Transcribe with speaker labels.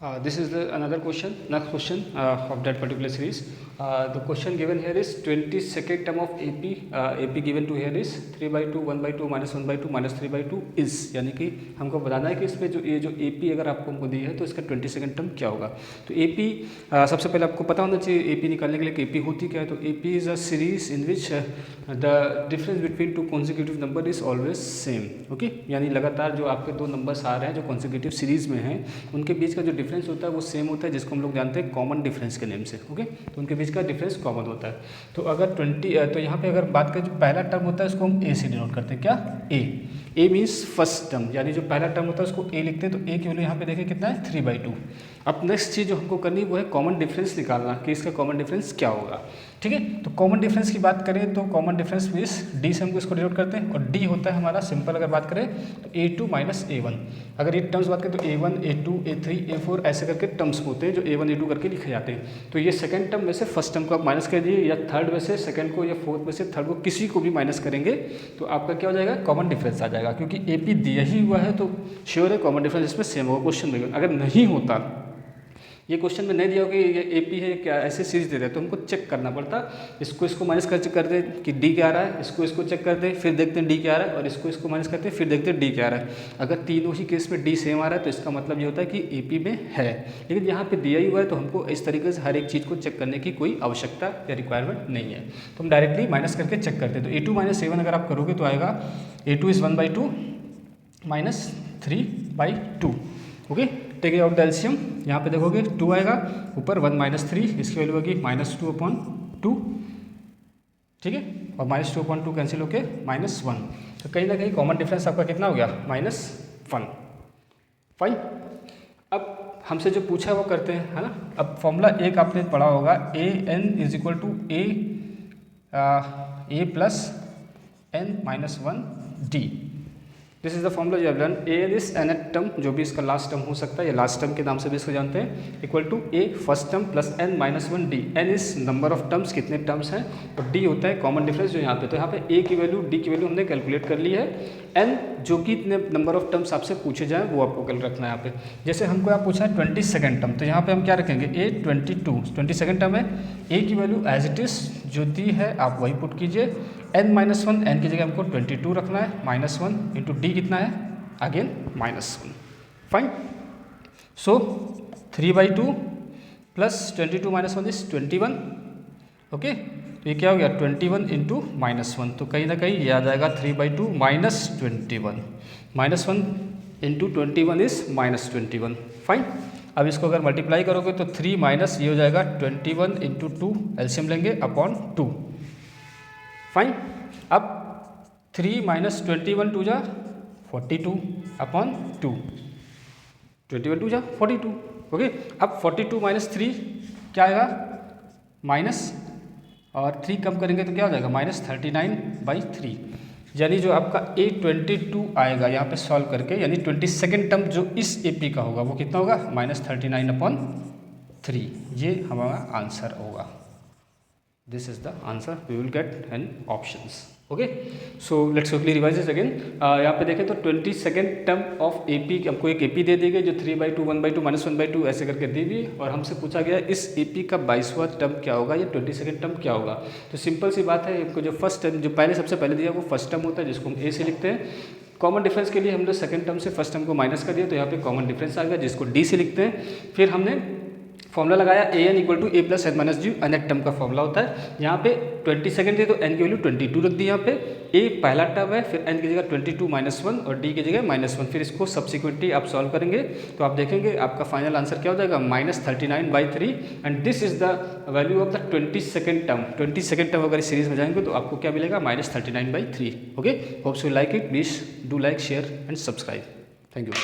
Speaker 1: This is another question, next question of that particular series. The question given here is 22nd term of AP. AP given to here is 3/2, 1/2, -1/2, -3/2 is, यानी कि हमको बताना है कि इसमें जो ये जो AP अगर आपको हमको दी है तो इसका 22nd टर्म क्या होगा। तो AP सबसे पहले आपको पता होना चाहिए AP निकालने के लिए AP होती क्या है। तो AP is a series in which the difference between two consecutive number is always same. Okay, यानी लगातार जो आपके दो नंबर्स आ रहे हैं जो कॉन्जिक्यूटिव सीरीज में हैं उनके बीच का जो डिफरेंस होता है वो सेम होता है, जिसको हम लोग जानते हैं कॉमन डिफरेंस के नेम से। ओके, तो उनके बीच का डिफरेंस कॉमन होता है। तो अगर 20 तो यहाँ पे अगर बात करें जो पहला टर्म होता है उसको हम ए से डिनोट करते हैं। क्या? ए मीन्स फर्स्ट टर्म, यानी जो पहला टर्म होता है उसको ए लिखते हैं। तो ए की वैल्यू यहाँ पे देखिए कितना है 3/2। अब नेक्स्ट चीज़ जो हमको करनी है वो है कॉमन डिफरेंस निकालना कि इसका कॉमन डिफरेंस क्या होगा। ठीक है, तो कॉमन डिफरेंस की बात करें तो कॉमन डिफरेंस मीन्स डी से हमको इसको डिनोट करते हैं और डी होता है हमारा सिंपल अगर बात करें तो A2 - A1। अगर ये टर्म्स बात करें तो A1, A2, A3, A4 ऐसे करके टर्म्स होते हैं जो A1, A2 करके लिखे जाते हैं। तो ये सेकंड टर्म में से फर्स्ट टर्म को आप माइनस कर दीजिए, या थर्ड में से सेकंड को, या फोर्थ में से थर्ड को, किसी को भी माइनस करेंगे तो आपका क्या हो जाएगा, कॉमन डिफरेंस आ जाएगा। क्योंकि AP दिया ही हुआ है तो श्योर है कॉमन डिफरेंस इसमें सेम होगा क्वेश्चन में। अगर नहीं होता, ये क्वेश्चन में नहीं दिया होगा ये AP है क्या, ऐसे सीरीज दे रहे तो हमको चेक करना पड़ता, इसको माइनस कर दे कि D क्या आ रहा है, इसको चेक करते हैं फिर देखते हैं D क्या आ रहा है, और इसको माइनस करते हैं फिर देखते हैं D क्या आ रहा है। अगर तीनों ही केस में D सेम आ रहा है तो इसका मतलब ये होता है कि AP में है। लेकिन यहाँ पे दिया ही हुआ है तो हमको इस तरीके से हर एक चीज़ को चेक करने की कोई आवश्यकता या रिक्वायरमेंट नहीं है, तो हम डायरेक्टली माइनस करके चेक करते हैं। तो A2 - A1 अगर आप करोगे तो आएगा A2 is 1/2 -3/2। Okay, take out the LCM, यहाँ पे देखोगे 2 आएगा, ऊपर 1 - 3, इसकी वैल्यू होगी -2/2। ठीक है, और -2/2 कैंसिल होके -1। तो कहीं ना कहीं कॉमन डिफरेंस आपका कितना हो गया, -1। फाइन, अब हमसे जो पूछा है वो करते हैं, है ना। अब फॉर्मूला एक आपने पढ़ा होगा AN = A + n-1D। This is the formula you have learn. AN is nth term, जो भी इसका लास्ट टर्म हो सकता है, या लास्ट टर्म के नाम से भी इसको जानते हैं, equal to A first term plus n-1D। n is number of terms, कितने टर्म्स हैं, और D होता है कॉमन डिफरेंस जो यहाँ पे। तो यहाँ पे A की वैल्यू, D की वैल्यू हमने कैलकुलेट कर ली है। n जो कि इतने नंबर ऑफ टर्म्स आपसे पूछे जाएँ वो आपको कल रखना है यहाँ पे। जैसे हमको यहाँ पूछा है 22nd टर्म, तो यहाँ पे हम क्या रखेंगे, A 22nd टर्म है। A की वैल्यू एज इट इज जो दी है आप वही पुट कीजिए। n-1, n की जगह हमको 22 रखना है, -1 इंटू D कितना है, again -1। Fine, so 3/2 plus 22 - 1 is 21। Okay, तो ये क्या हो गया 21 इंटू -1। तो कहीं ना कहीं ये आ जाएगा 3/2 -21। -1 इंटू 21 इज -21। फाइन, अब इसको अगर मल्टीप्लाई करोगे तो 3 माइनस ये हो जाएगा 21 इंटू 2, एलसीएम लेंगे अपॉन 2। फाइन, अब 3 - 21 2 जा 42 अपॉन 2, 21 2 जा 42। ओके, अब 42 - 3 क्या आएगा, माइनस, और 3 कम करेंगे तो क्या हो जाएगा -39/3। यानी जो आपका A22 आएगा यहाँ पे सॉल्व करके, यानी 22nd टर्म जो इस AP का होगा वो कितना होगा, -39/3। ये हमारा आंसर होगा। This is the answer we will get in options. Okay, so let's quickly revise this again. यहाँ पे देखें तो 22nd टर्म ऑफ AP, हमको एक AP दे दी गई जो 3/2, 1/2, -1/2 ऐसे करके दी गई, और हमसे पूछा गया इस AP का 22वां टर्म क्या होगा, या 22nd टर्म क्या होगा। तो सिंपल सी बात है, इनको जो फर्स्ट टर्म जो सबसे पहले दिया वो फर्स्ट टर्म होता है जिसको हम A से लिखते हैं। कॉमन डिफरेंस के लिए हमने सेकंड टर्म से फर्स्ट टर्म को माइनस कर दिया, तो यहाँ पे कॉमन डिफरेंस आ गया जिसको D से लिखते हैं। फिर हमने फॉर्मूला लगाया AN = A + n-G, nth term का फॉर्मूला होता है। यहाँ पे 22nd थे तो n की वैल्यू 22 रख दी। यहाँ पे A पहला टर्म है, फिर n की जगह 22 - 1 और D की जगह -1। फिर इसको सब्सिक्वेंटली आप सॉल्व करेंगे तो आप देखेंगे आपका फाइनल आंसर क्या हो जाएगा, -39/3। And this is the value of the 22nd term. 22nd term अगर इस सीरीज में जाएंगे तो आपको क्या मिलेगा, -39/3। Okay, hopes you like it, please do like, share and subscribe. Thank you.